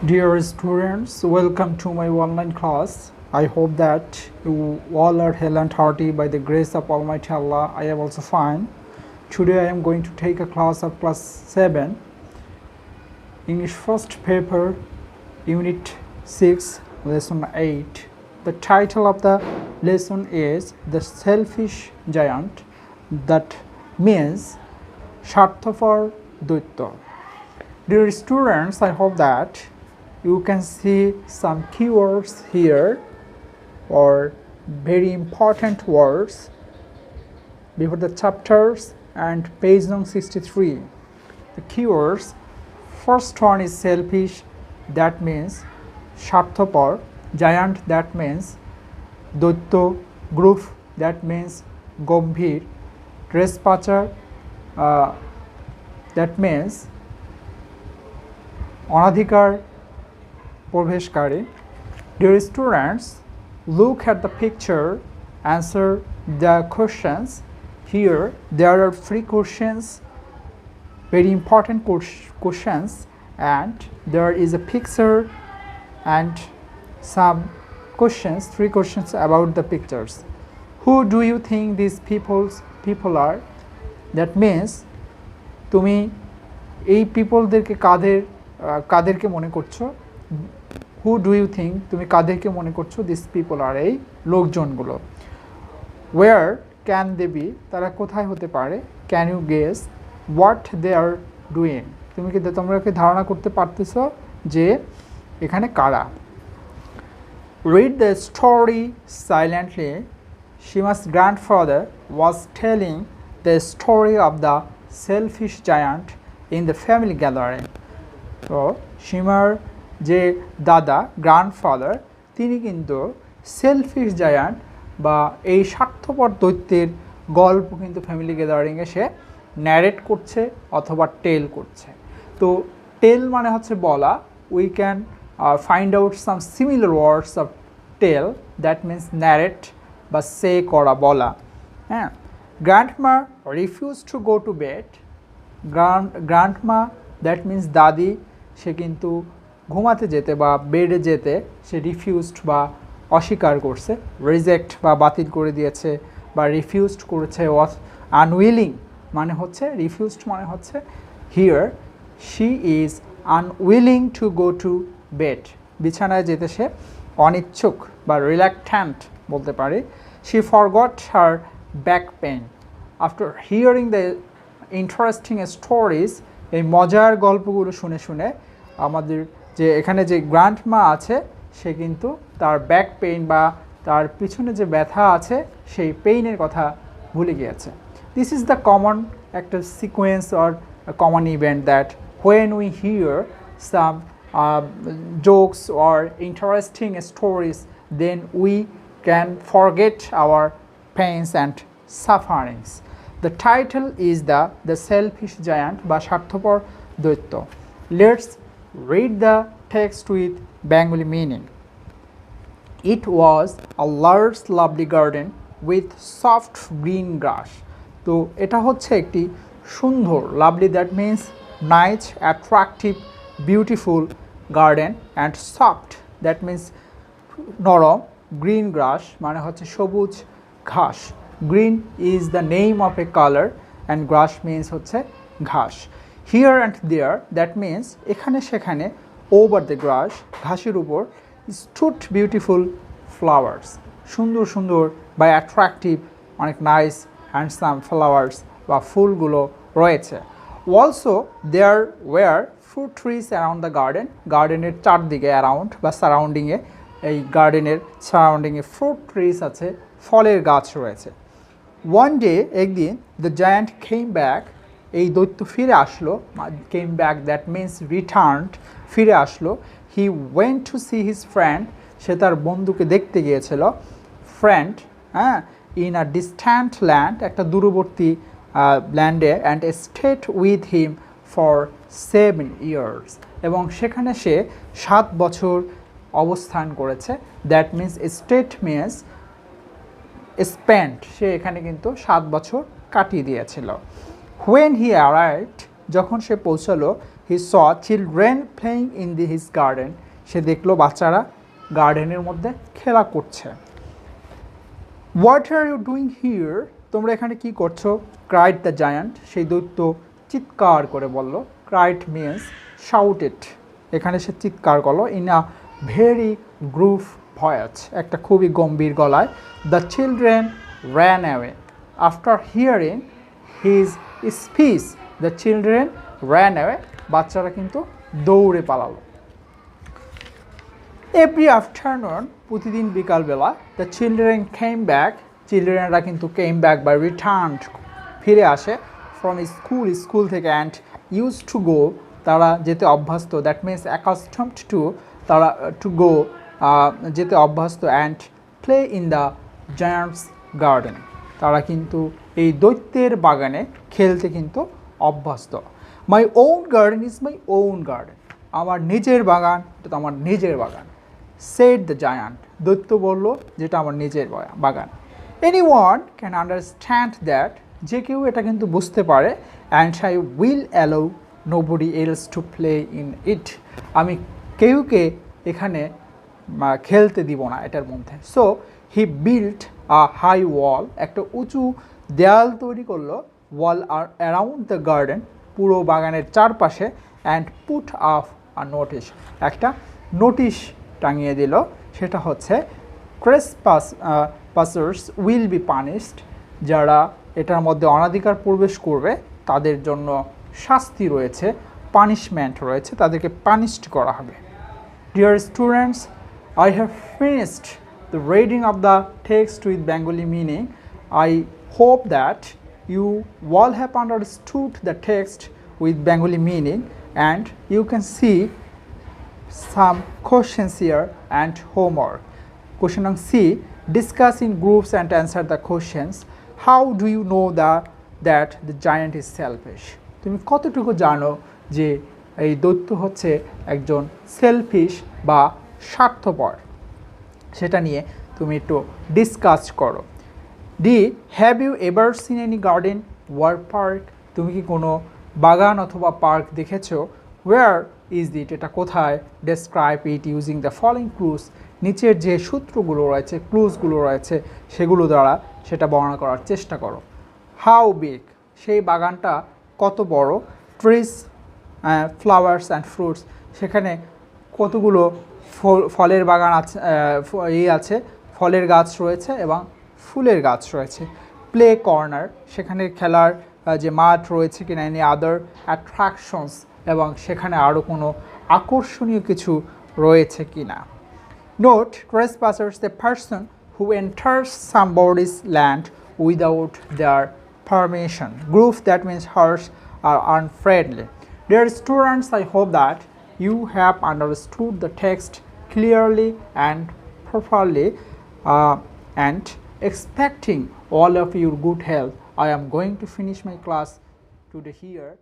Dear students, welcome to my online class. I hope that you all are hale and hearty by the grace of Almighty Allah. I am also fine. Today I am going to take a class of class 7, English first paper, unit 6, lesson 8. The title of the lesson is The Selfish Giant, that means Sharthapar Daitya. Dear students, I hope that you can see some keywords here or very important words before the chapters and page number 63. The keywords, first one is selfish, that means Sharthapar, giant, that means Daitya, group, that means Gambhir, trespasser, that means Anadhikar Proveshkari. Dear students, look at the picture, answer the questions. Here there are 3 questions, very important questions, and there is a picture and some questions, 3 questions about the pictures. Who do you think these people are? That means তুমি এই পিপলদেরকে কাদেরকে মনে করছো? Who do you think, তুমি কাদেরকে মনে করছো? This people are, এই লোকজনগুলো। ওয়ার ক্যান দে বি, তারা কোথায় হতে পারে? Can you guess what they are doing, তোমরা কি ধারণা করতে পারতেছো যে এখানে কারা? Read the story silently. Seema's grandfather was telling the story of the selfish giant in the family gathering. তো সীমার যে দাদা, গ্র্যান্ডফাদার, তিনি কিন্তু সেলফিশ জায়ান্ট বা এই স্বার্থপর দৈত্যের গল্প কিন্তু ফ্যামিলি গ্যাদারিংয়ে সে ন্যারেট করছে অথবা টেল করছে। তো টেল মানে হচ্ছে বলা। We can find out some similar words of tell, that means narrate বা সে করা, বলা। হ্যাঁ, grandma refuse to go to bed. Grandma that means দাদি, সে কিন্তু ঘুমাতে যেতে বা বেডে যেতে সে রিফিউজড বা অস্বীকার করছে, রিজেক্ট বা বাতিল করে দিয়েছে বা রিফিউজড করেছে। আনউইলিং মানে হচ্ছে, রিফিউজড মানে হচ্ছে here she is unwilling to go to bed, বিছানায় যেতে সে অনিচ্ছুক বা রিল্যাক্ট্যান্ট বলতে পারে। She forgot her back pain after hearing the interesting stories. এই মজার গল্পগুলো শুনে শুনে আমাদের যে এখানে যে গ্র্যান্ডমা আছে, সে কিন্তু তার ব্যাক পেইন বা তার পিছনে যে ব্যথা আছে সেই পেইনের কথা ভুলে গিয়েছে। দিস ইজ দ্য কমন একটা sequence or common event that when we hear some jokes or interesting stories, then we can forget our pains and sufferings. The title is the Selfish Giant বা স্বার্থপর দৈত্য. Let's read the text with Bengali meaning. It was a large lovely garden with soft green grass. তো এটা হচ্ছে একটি সুন্দর, lovely that means nice, attractive, beautiful garden, and soft that means নরম, green গ্রাস মানে হচ্ছে সবুজ ঘাস। Green is the name of a color and grass means হচ্ছে ঘাস। Here and there that means এখানে সেখানে, over the grass ঘাসের উপর, stood beautiful flowers, সুন্দর সুন্দর বা অ্যাট্রাকটিভ, অনেক নাইস হ্যান্ডসাম ফ্লাওয়ার্স বা ফুলগুলো রয়েছে। Also there were fruit trees around the garden, গার্ডেনের চারদিকে অ্যারাউন্ড বা সারাউন্ডিংয়ে, এই গার্ডেনের সারাউন্ডিংয়ে ফ্রুট ট্রিজ আছে, ফলের গাছ রয়েছে। One day, একদিন, the giant came back, এই দৈত্য ফিরে আসলো, came back that means returned, ফিরে আসলো। He went to see his friend, সে তার বন্ধুকে দেখতে গিয়েছিল। Friend, হ্যাঁ, in a distant land, একটা দূরবর্তী ল্যান্ডে, and stayed with him for 7 years, এবং সেখানে সে 7 বছর অবস্থান করেছে। That means stayed means spent, সে এখানে কিন্তু 7 বছর কাটিয়ে দিয়েছিল। When he arrived, যখন সে পৌঁছালো, he saw children playing in his garden. সে দেখলো বাচ্চারা গার্ডেনের মধ্যে খেলা করছে। What are you doing here? তোমরা এখানে কি করছো? Cried the giant. সেই দৈত্য চিৎকার করে বলল। Cried means shouted. এখানে সে চিৎকার করলো in a very gruff voice, একটা খুবই গম্ভীর গলায়। The children ran away. After hearing his speech, the children ran away. বাচ্চারা কিন্তু দৌড়ে পালালো। Every afternoon, প্রতিদিন বিকালবেলা, the children came back. চিলড্রেনরা কিন্তু came back বা returned, ফিরে আসে from স্কুল থেকে and used to go, তারা যেতে অভ্যস্ত, দ্যাট মিনস accustomed to, তারা to go, যেতে অভ্যস্ত and play in the giant's garden, তারা কিন্তু এই দৈত্যের বাগানে খেলতে কিন্তু অভ্যস্ত। My own garden is my own garden. আমার নিজের বাগান, এটা তো আমার নিজের বাগান। Said the giant. দৈত্য বলল যেটা আমার নিজের বাগান। Anyone can understand that. যে কেউ এটা কিন্তু বুঝতে পারে। And I will allow nobody else to play in it. আমি কেউকে এখানে খেলতে দিব না এটার মধ্যে। So he built a high wall. একটা উঁচু দেয়াল তৈরি করলো, wall around the garden, পুরো বাগানের চারপাশে, and put up a notice. একটা নোটিশ টাঙিয়ে দিল, সেটা হচ্ছে trespassers will be punished. যারা এটার মধ্যে অনাধিকার প্রবেশ করবে তাদের জন্য শাস্তি রয়েছে, পানিশমেন্ট রয়েছে, তাদেরকে পানিশড করা হবে। Dear students, I have finished the reading of the text with Bengali meaning. I hope that you all have understood the text with Bengali meaning, and you can see some questions here and homework. Question on C, discuss in groups and answer the questions. How do you know that the giant is selfish? তুমি কতটুকু জানো যে এই দৈত্য হচ্ছে একজন shellfish বা স্বার্থপর, সেটা নিয়ে তুমি একটু ডিসকাস করো। D, have you ever seen any garden or park? তুমি কি কোনো বাগান অথবা পার্ক দেখেছো? Where is it? এটা কোথায়? Describe it using the following clues. নিচের যে সূত্রগুলো রয়েছে, ক্লুজগুলো রয়েছে, সেগুলো দ্বারা সেটা বর্ণনা করার চেষ্টা করো। How big? সেই বাগানটা কত বড়? ট্রিজ, ফ্লাওয়ার্স অ্যান্ড ফ্রুটস, সেখানে কতগুলো ফলের বাগান আছে, আছে, ফলের গাছ রয়েছে এবং ফুলের গাছ রয়েছে। প্লে কর্নার, সেখানে খেলার যে মাঠ রয়েছে কিনা, এনি আদার অ্যাট্রাকশনস, এবং সেখানে আরও কোনো আকর্ষণীয় কিছু রয়েছে কিনা। Note, trespassers, a person who enters somebody's land without their permission. Group, that means harsh or unfriendly. Dear students, I hope that you have understood the text clearly and properly, and expecting all of your good health, I am going to finish my class today here.